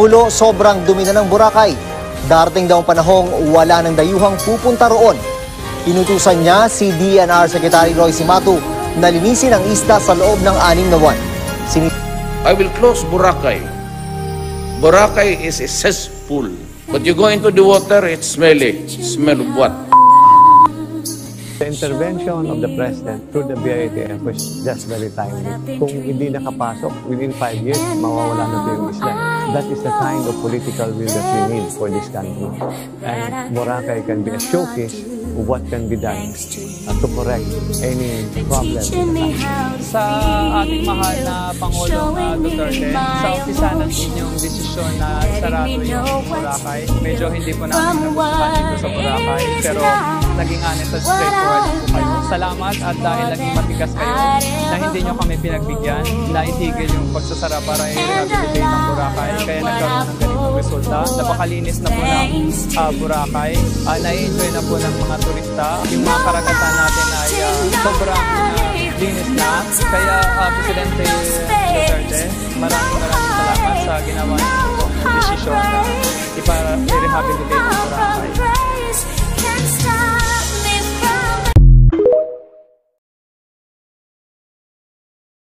Ulo, sobrang dumi na ng Boracay. Darating daw ang panahong wala ng dayuhang pupunta roon. Inutusan niya si DENR Secretary Roy Cimatu na linisin ang isla sa loob ng 6 na buwan. I will close Boracay. Boracay is a cesspool. But you go into the water, it's smelly. Smell of what? The intervention of the President through the BITF was just very timely. Kung hindi nakapasok, within 5 years, mawawala na ito yung isla. That is the kind of political will that we need for this country. And Boracay can be a showcase of what can be done to correct any problem. Sa ating mahal na Pangulong Duterte, sa umpisa ng inyong desisyon na sarado yung Boracay, medyo hindi po namin nagustuhan dito sa Boracay, pero naging honest at straightforward po kayo. Salamat at dahil naging matigas kayo na hindi nyo kami pinagbigyan, na itigil yung pagsasara para i-rehabilitate ang Boracay. Kaya nagkaroon ng ganitong resulta. Napakalinis na po ng Boracay. Na-enjoy na po ng mga turista. Yung mga karagatan natin ay sobrang linis na. Kaya Presidente Duterte, maraming salamat sa ginawa nitong desisyon na i-rehabilitate